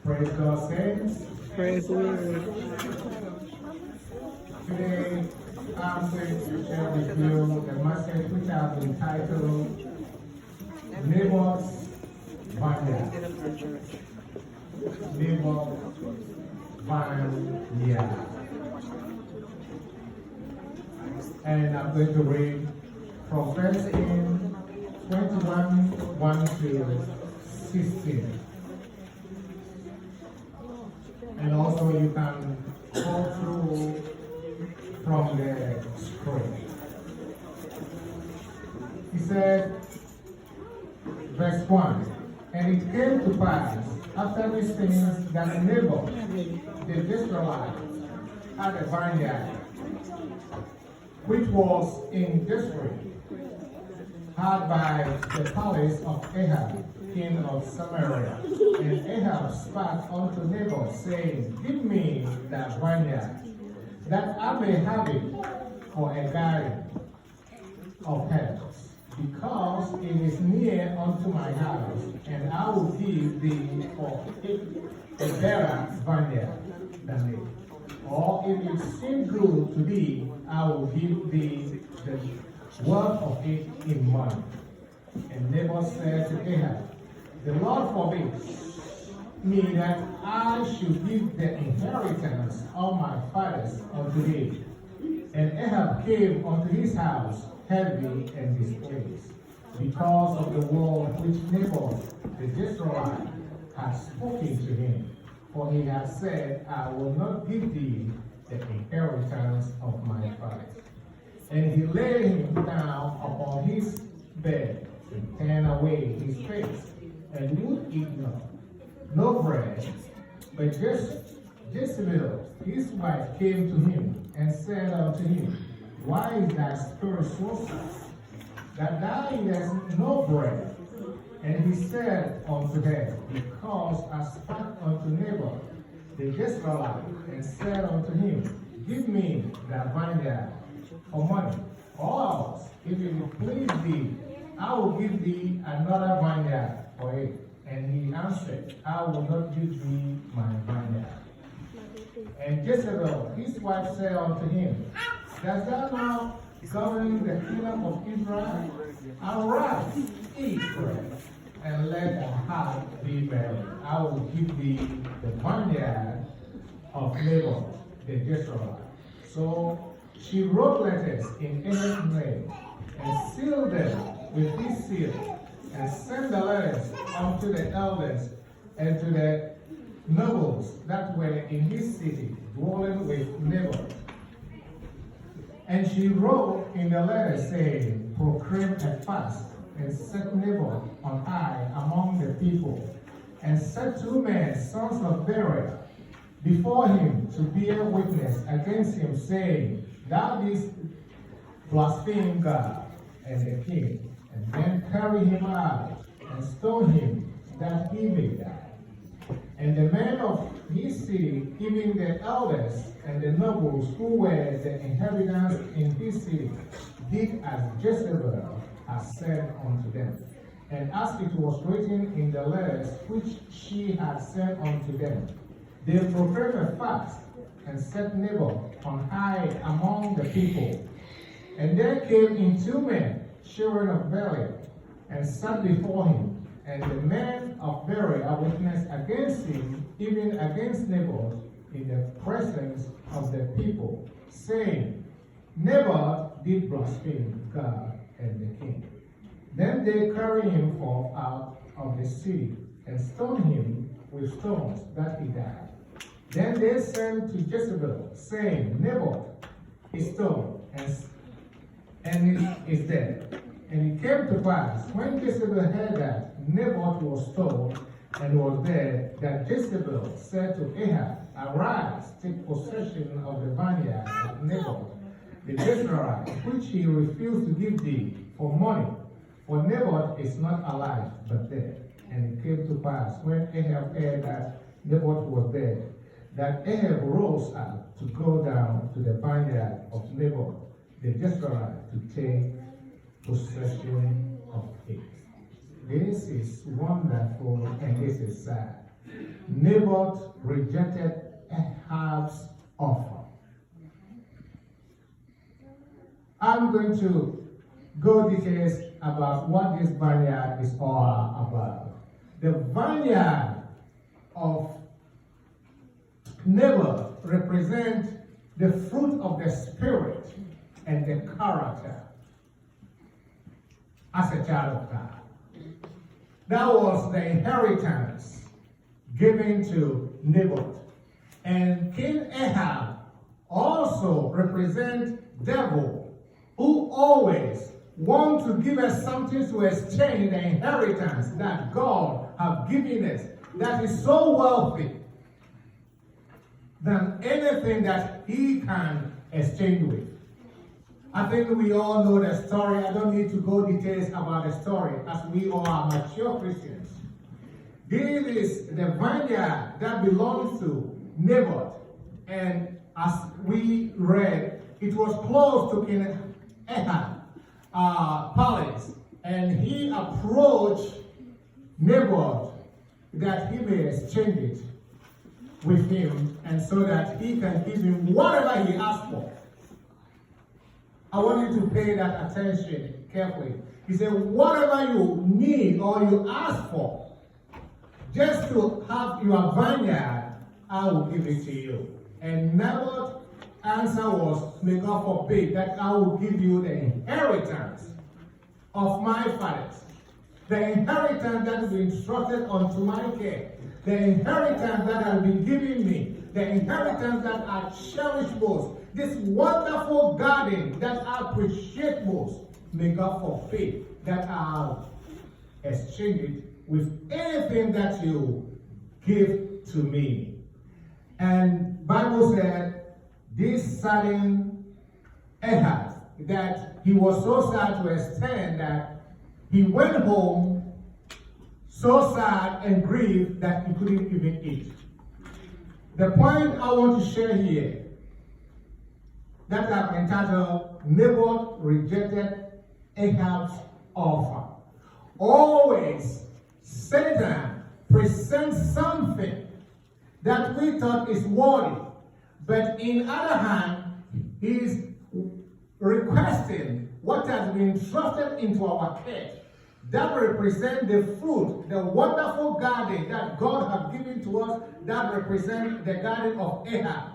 Praise God, saints. Praise the Lord. Today, I'm going to share with you the message which I've entitled Naboth's Vineyard. Naboth's Vineyard. And I'm going to read from verse 21, 1 to 16. And also you can go through from the scroll. He said, verse 1, and it came to pass after these things that Naboth, the Israelite, had a vineyard, which was in Jezreel, hard by the palace of Ahab, king of Samaria. And Ahab spake unto Naboth, saying, give me that vineyard, that I may have it for a garden of herbs, because it is near unto my house, and I will give thee for it a better vineyard than it. Or if it seem good to thee, I will give thee the worth of it in money. And Naboth said to Ahab, the Lord forbid me that I should give the inheritance of my fathers unto thee. And Ahab came unto his house heavy and displeased, because of the word which Naboth the Jezreelite had spoken to him. For he had said, I will not give thee the inheritance of my fathers. And he laid him down upon his bed, and turned away his face, and would eat no bread. But Jezebel, his wife, came to him, and said unto him, why is thy spirit so sad, that thou eatest no bread? And he said unto her, because I spake unto Naboth the Jezreelite, and said unto him, give me that vineyard for money, or else, if it will please thee, I will give thee another vineyard for it. And he answered, I will not give thee my vineyard. And Jezebel, his wife, said unto him, dost thou now govern the kingdom of Israel? Arise, eat bread, and let thy heart be merry. I will give thee the vineyard of Naboth the Jezreelite. So she wrote letters in Ahab's name, and sealed them with this seal, and sent the letters unto the elders and to the nobles that were in his city, dwelling with Naboth. And she wrote in the letter, saying, proclaim a fast, and set Naboth on high among the people, and set 2 men, sons of Beriah, before him to bear witness against him, saying, thou didst blaspheme God and the king, and then carry him out and stone him, that he may die. And the men of his city, even the elders and the nobles who were the inhabitants in his city, did as Jezebel had said unto them. And as it was written in the letters which she had sent unto them, they proclaimed a fast, and set Naboth on high among the people. And there came in 2 men, children of Beriah, and sat before him. And the men of Beriah witnessed against him, even against Naboth, in the presence of the people, saying, Naboth did blaspheme God and the king. Then they carried him forth out of the city, and stoned him with stones, that he died. Then they sent to Jezebel, saying, Naboth is stoned, and is dead. And it came to pass, when Jezebel heard that Naboth was stoned and was dead, that Jezebel said to Ahab, arise, take possession of the vineyard of Naboth the Jezreelite, which he refused to give thee for money. For Naboth is not alive, but dead. And it came to pass, when Ahab heard that Naboth was dead, that Ahab rose up to go down to the vineyard of Naboth the Jezreelite to take possession of it. This is wonderful and this is sad. Naboth rejected Ahab's offer. I'm going to go details about what this vineyard is all about. The vineyard of Naboth represents the fruit of the Spirit and the character as a child of God. That was the inheritance given to Naboth. And King Ahab also represents devil, who always want to give us something to exchange the inheritance that God has given us, that is so wealthy than anything that he can exchange with. I think we all know the story. I don't need to go details about the story, as we all are mature Christians. This is the vineyard that belongs to Naboth. And as we read, it was close to King Ahab palace. And he approached Naboth that he may exchange it with him, and so that he can give him whatever he asked for. I want you to pay that attention carefully. He said, whatever you need or you ask for, just to have your vineyard, I will give it to you. And Naboth's answer was, may God forbid that I will give you the inheritance of my fathers. The inheritance that is instructed unto my care. The inheritance that has been given me. The inheritance that I cherish most. This wonderful garden that I appreciate most. May God forbid that I'll exchange it with anything that you give to me. And Bible said, this saddened Ahab, that he was so sad to extend that he went home so sad and grieved that he couldn't even eat. The point I want to share here, that I've entitled, Naboth rejected Ahab's offer. Always, Satan presents something that we thought is worthy, but in other hand, he's requesting what has been entrusted into our care. That represents the fruit, the wonderful garden that God has given to us, that represents the garden of Ahab.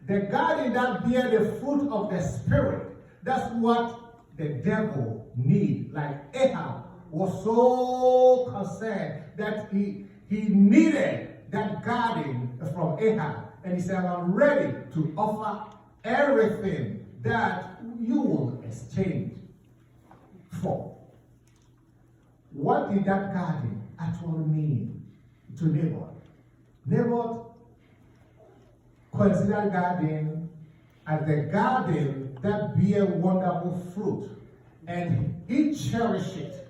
The garden that bears the fruit of the Spirit. That's what the devil needs. Like Ahab was so concerned that he needed that garden from Ahab. And he said, I'm ready to offer everything that you will exchange for. What did that garden actually mean to Naboth? Naboth considered garden as the garden that bear wonderful fruit. And he cherished it.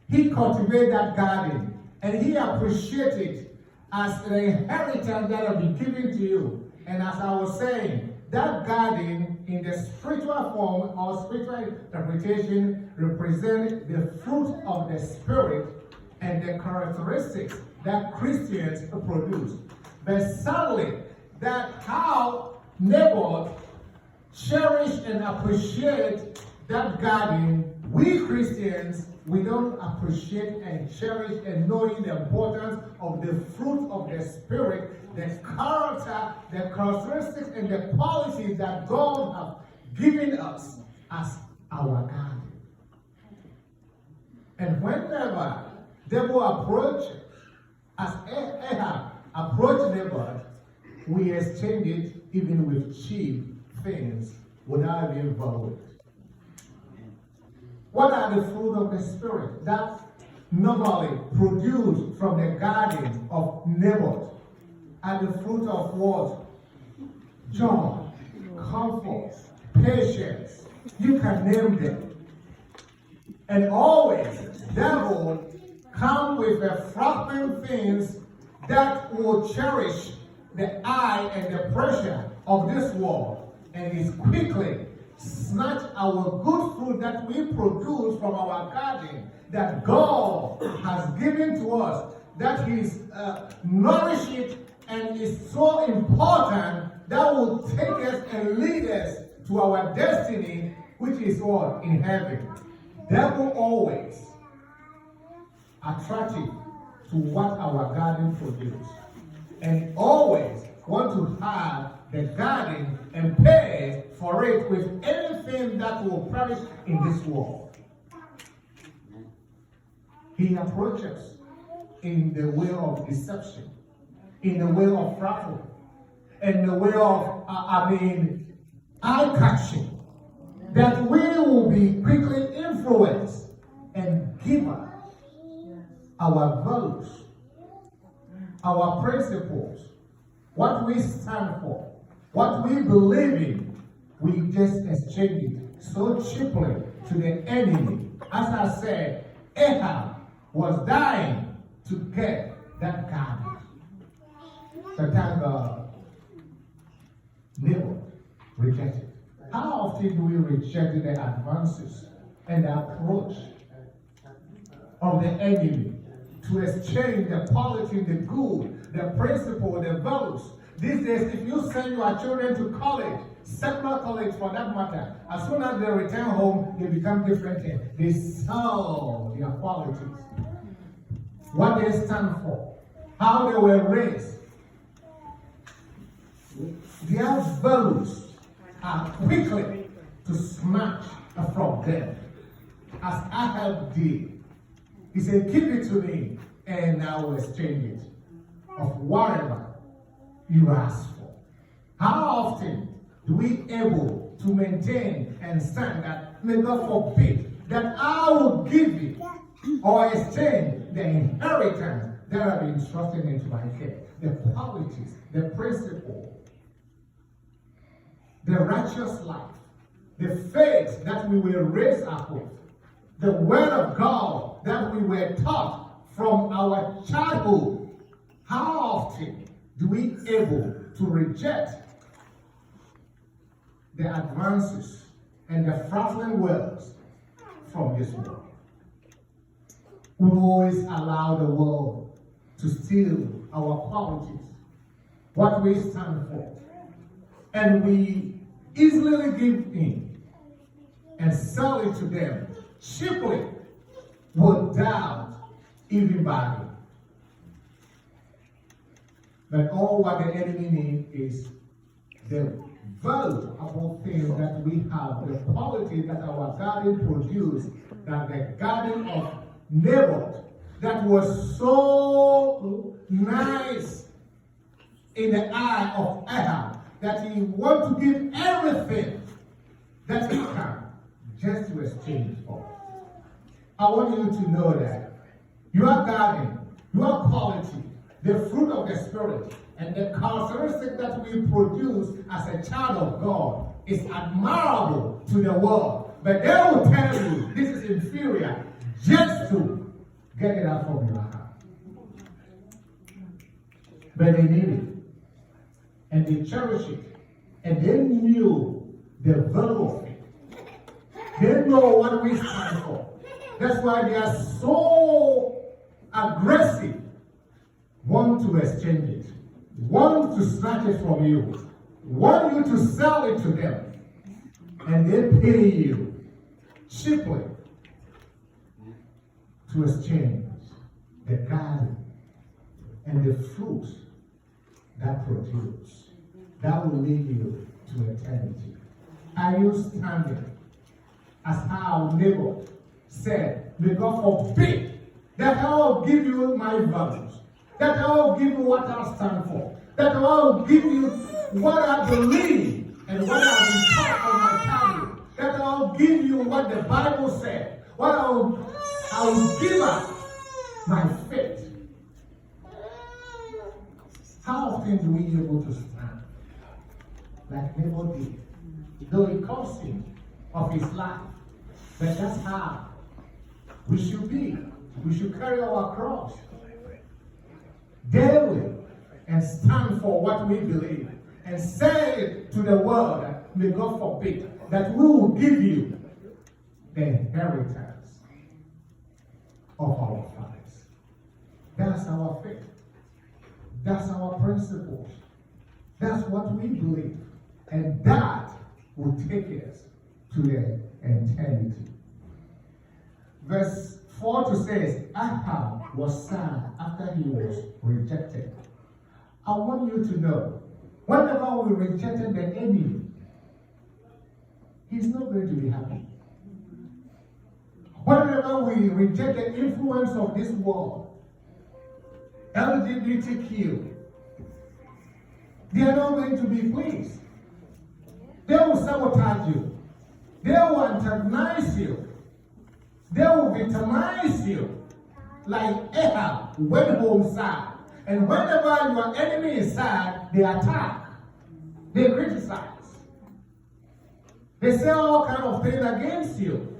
He cultivated that garden. And he appreciated it as the inheritance that has been given to you. And as I was saying, that garden in the spiritual form or spiritual interpretation represents the fruit of the Spirit and the characteristics that Christians produce. But sadly, that how Naboth cherished and appreciate that garden, we Christians, we don't appreciate and cherish and knowing the importance of the fruit of the Spirit, the character, the characteristics, and the policies that God has given us as our garden. And whenever devil approached, as Ahab approached Naboth, we exchange it even with cheap things without being valued. What are the fruit of the Spirit that normally produced from the garden of Naboth? Are the fruit of what? Joy, comfort, patience. You can name them. And always, devil come with the frapping things that will cherish the eye and the pressure of this world, and is quickly snatch our good fruit that we produce from our garden that God has given to us, that is nourished and is so important that will take us and lead us to our destiny, which is what? In heaven. Devil always attractive to what our garden produces, and always want to have the garden and pay for it with anything that will perish in this world. He approaches in the way of deception, in the way of flattery, in the way of, eye-catching, that we will be quickly influenced and give up our values, our principles, what we stand for, what we believe in. We just exchange it so cheaply to the enemy. As I said, Ahab was dying to get that garden. So thank God, Naboth rejected. How often do we reject the advances and the approach of the enemy to exchange the quality, the good, the principle, the values? These days, if you send your children to college, secular college for that matter, as soon as they return home, they become different things. They sell their qualities, what they stand for, how they were raised. Their values are quickly to smash from them, as Ahab did. He said, "Keep it to me, and I will exchange it of whatever you ask for." How often do we able to maintain and stand that, may God forbid, that I will give you or exchange the inheritance that I've been entrusted into my care, the qualities, the principle, the righteous life, the faith that we were raised up with, the word of God that we were taught from our childhood. How often do we able to reject the advances and the flattering words from this world? We always allow the world to steal our qualities, what we stand for, and we easily give in and sell it to them cheaply, without even bargaining. But all what the enemy needs is the valuable things that we have, the quality that our garden produced, that the garden of Naboth, that was so nice in the eye of Ahab, that he wants to give everything that he can just to exchange for. I want you to know that your garden, your quality, the fruit of the Spirit, and the characteristic that we produce as a child of God is admirable to the world. But they will tell you this is inferior just to get it out from your heart. But they need it. And they cherish it. And they knew the value of it. They know what we stand for. That's why they are so aggressive. Want to exchange it. Want to snatch it from you. Want you to sell it to them. And they pay you cheaply to exchange the garden and the fruit that produce. That will lead you to eternity. Are you standing as how Naboth said, may God forbid that I will give you my values, that I will give you what I stand for, that I will give you what I believe and what I've been taught from my family, that I will give you what the Bible said, what I will give up my faith. How often do we able to stand like Naboth did? Though it cost him of his life, but that's how we should be. We should carry our cross daily and stand for what we believe and say to the world that may God forbid that we will give you the inheritance of our fathers. That's our faith. That's our principles. That's what we believe. And that will take us to the eternity. Verse 4 says, Ahab was sad after he was rejected. I want you to know, whenever we rejected the enemy, he's not going to be happy. Whenever we reject the influence of this world, LGBTQ, they are not going to be pleased. They will sabotage you. They will antagonize you. They will victimize you. Like Ahab went home sad. And whenever your enemy is sad, they attack. They criticize. They say all kinds of things against you.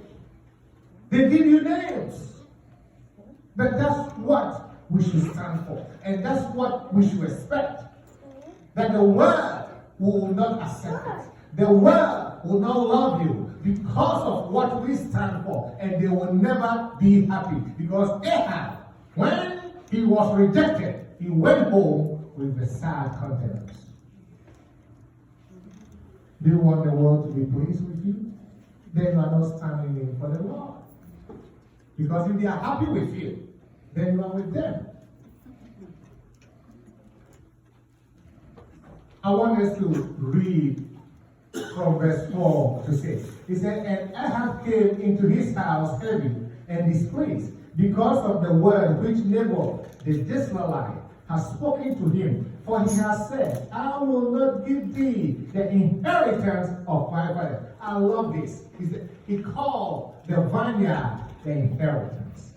They give you names. But that's what we should stand for. And that's what we should expect. That the world will not accept it. The world will not love you because of what we stand for. And they will never be happy. Because Ahab, when he was rejected, he went home with a sad countenance. Do you want the world to be pleased with you? Then you are not standing in for the Lord. Because if they are happy with you, then you are with them. I want us to read from verse 4 to 6. He said, And Ahab came into his house heavy and displeased because of the word which Naboth the Jezreelite has spoken to him. For he has said, I will not give thee the inheritance of my father. I love this. He called the vineyard the inheritance.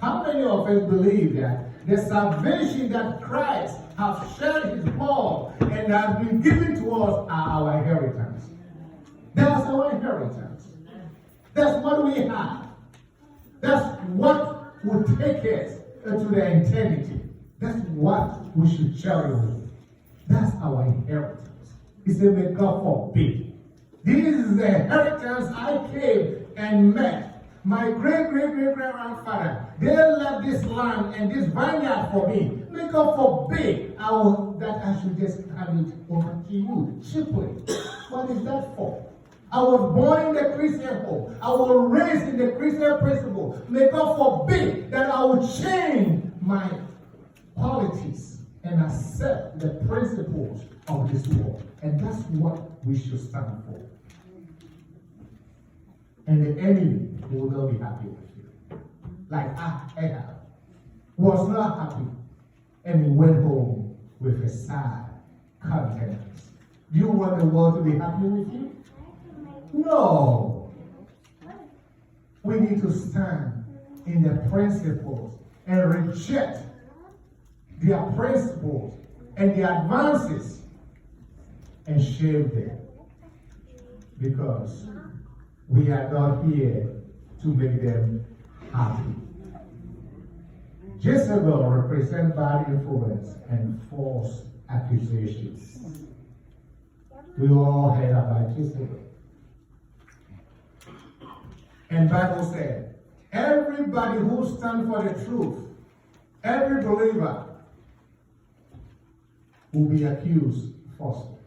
How many of us believe that the salvation that Christ has shed his blood and has been given to us are our inheritance? That's our inheritance. That's what we have. That's what will take us into the eternity. That's what we should cherish. That's our inheritance. He said, may God forbid. This is the inheritance I came and met. My great-great-great-grandfather, they left this land and this vineyard for me. May God forbid that I should just hand it over to you cheaply. What is that for? I was born in the Christian home. I was raised in the Christian principle. May God forbid that I will change my politics and accept the principles of this world. And that's what we should stand for. And the enemy will not be happy with you. Like Ahab was not happy. And he went home with a sad countenance. Do you want the world to be happy with you? No. We need to stand in the principles and reject their principles and their advances and shame them. Because we are not here to make them happy. Jezebel represents bad influence and false accusations. We all heard about Jezebel. And Bible said, everybody who stands for the truth, every believer will be accused falsely,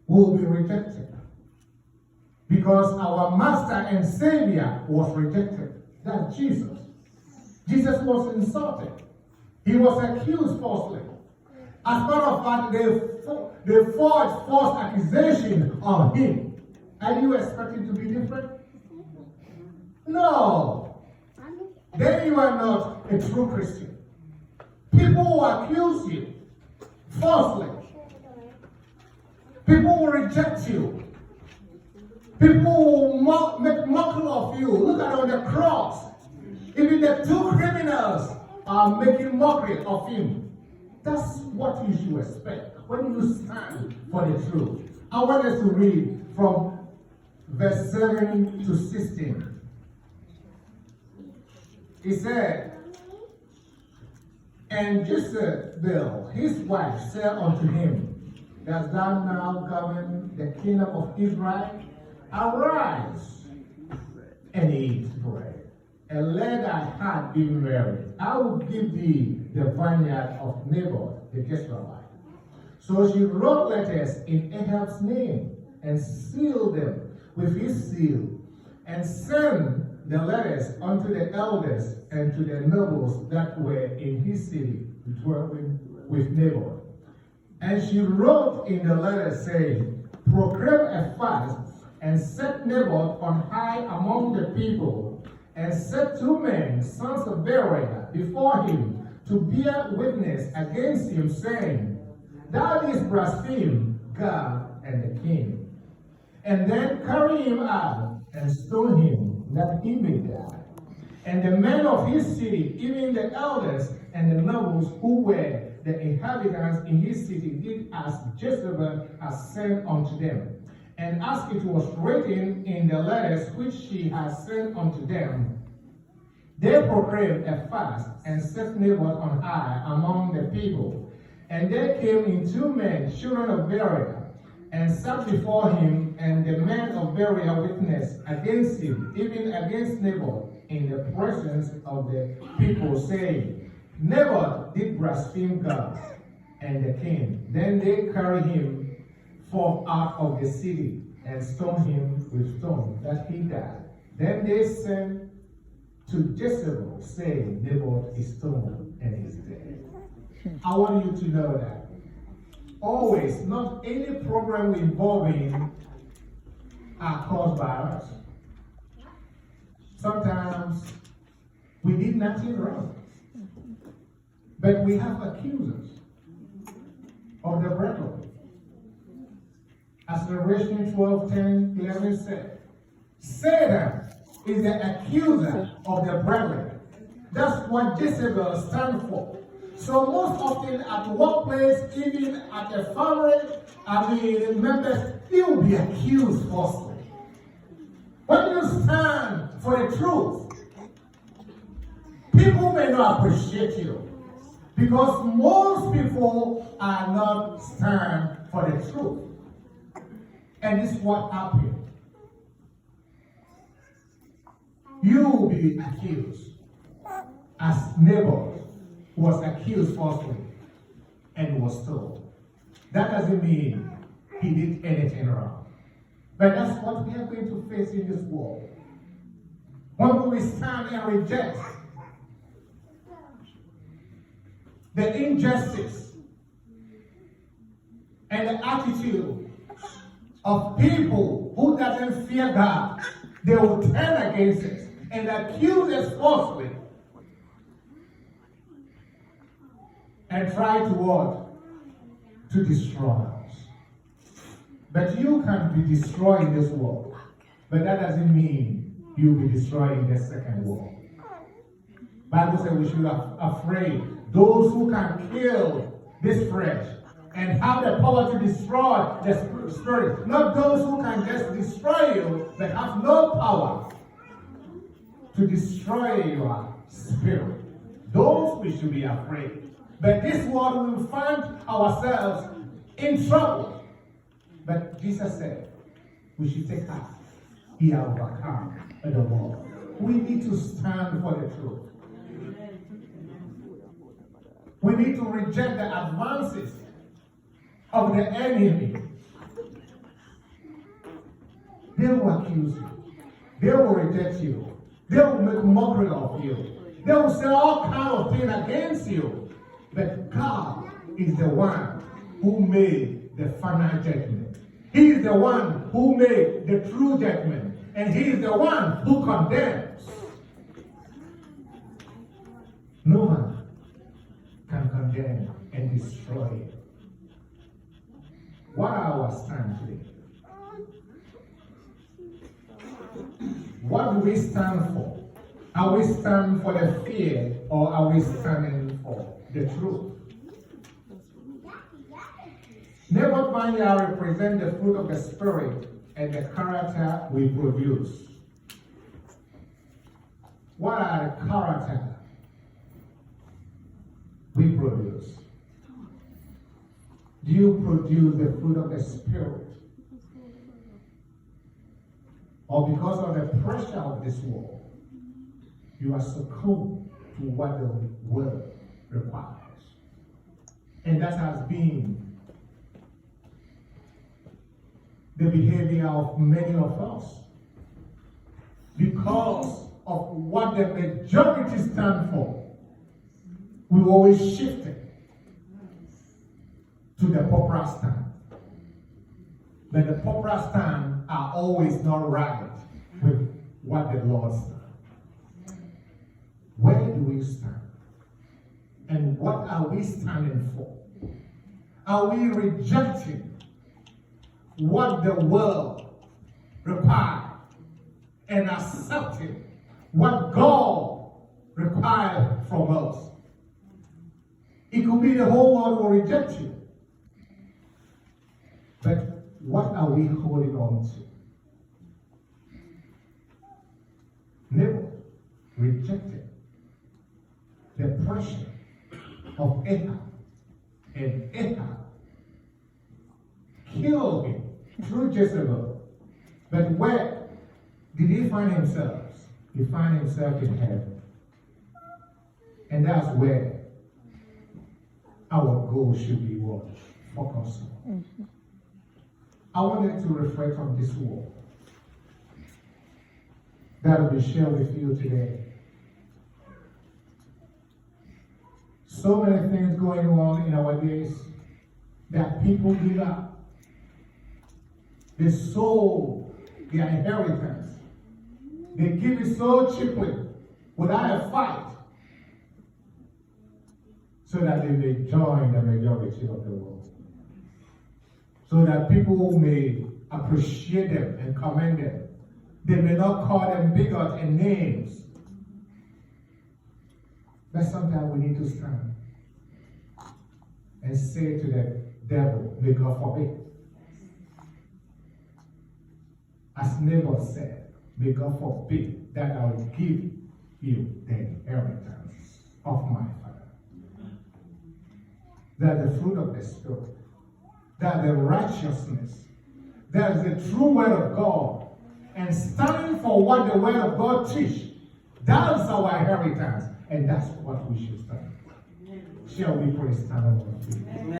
will be rejected. Because our master and savior was rejected. That's Jesus. Jesus was insulted. He was accused falsely. As part of that, they forged false accusation on him. Are you expecting to be different? No. Then you are not a true Christian. People will accuse you falsely. People will reject you. People will make mockery of you. Look at on the cross. Even the two criminals are making mockery of him. That's what you should expect when you stand for the truth. I want us to read from verse 7 to 16. He said, And Jezebel, his wife, said unto him, Dost thou now govern the kingdom of Israel? Arise and eat bread. and let thy heart be merry. I will give thee the vineyard of Naboth the Jezreelite. So she wrote letters in Ahab's name and sealed them with his seal, and sent the letters unto the elders and to the nobles that were in his city, dwelling with Naboth. And she wrote in the letter, saying, proclaim a fast, and set Naboth on high among the people, and set 2 men, sons of Beriah, before him, to bear witness against him, saying, thou didst blaspheme God and the king. And then carry him out and stone him, that he may die. And the men of his city, even the elders and the nobles who were the inhabitants in his city, did as Jezebel has sent unto them. And as it was written in the letters which she has sent unto them, they proclaimed a fast and set Naboth on high among the people. And there came in 2 men, children of Beriah, and sat before him, and the men of Beriah witnessed against him, even against Naboth, in the presence of the people, saying, Naboth did blaspheme God and the king. Then they carried him forth out of the city, and stoned him with stones, that he died. Then they sent to Jezebel, saying, Naboth is stoned and is dead. I want you to know that always, not any problem involving are caused by us. Sometimes we did nothing wrong, but we have accusers of the brethren. As Revelation 12:10-11 said, Satan is the accuser of the brethren. That's what Jezebel stands for. So most often at workplace, even at a family, members, you will be accused falsely. When you stand for the truth, people may not appreciate you, because most people are not stand for the truth. And this is what happened. You will be accused, as Naboth was accused falsely and was told. That doesn't mean he did anything wrong. But that's what we are going to face in this world. When we stand and reject the injustice and the attitude of people who doesn't fear God, they will turn against us and accuse us falsely and try to what? To destroy us. But you can be destroyed in this world, but that doesn't mean you'll be destroyed in the second world. Bible says we should be afraid. Those who can kill this flesh and have the power to destroy the spirit. Not those who can just destroy you, but have no power to destroy your spirit. Those we should be afraid. But this world we will find ourselves in trouble. But Jesus said, we should take heart. He has overcome the world. We need to stand for the truth. We need to reject the advances of the enemy. They will accuse you. They will reject you. They will make mockery of you. They will say all kinds of things against you. But God is the one who made the final judgment. He is the one who made the true judgment. And He is the one who condemns. No one can condemn and destroy it. What are our stand today? What do we stand for? Are we standing for the fear, or are we standing for the truth? Naboth vineyard represents the fruit of the Spirit and the character we produce. What are the character we produce? Do you produce the fruit of the Spirit? Or because of the pressure of this world, you are succumbed to what the world requires. And that has been the behavior of many of us. Because of what the majority stand for, we always shift it to the popular stand. But the popular stand are always not right with what the Lord stands. Where do we stand? And what are we standing for? Are we rejecting what the world requires and accepting what God requires from us? It could be the whole world will reject you. But what are we holding on to? Naboth rejected the pressure of Ahab, and Ahab killed him through Jezebel. But where did he find himself? He found himself in heaven. And that's where our goal should be what? Focus on. I wanted to reflect on this word that will be shared with you today. So many things going on in our days that people give up. They sold their inheritance. They give it so cheaply without a fight so that they may join the majority of the world. So that people may appreciate them and commend them. They may not call them bigots and names. But sometimes we need to stand and say to the devil, may God forbid. As Naboth said, may God forbid that I will give you the inheritance of my father. That the fruit of the Spirit, that the righteousness, that is the true word of God, and standing for what the word of God teaches, that is our inheritance, and that's what we should stand. Shall we please stand on our feet?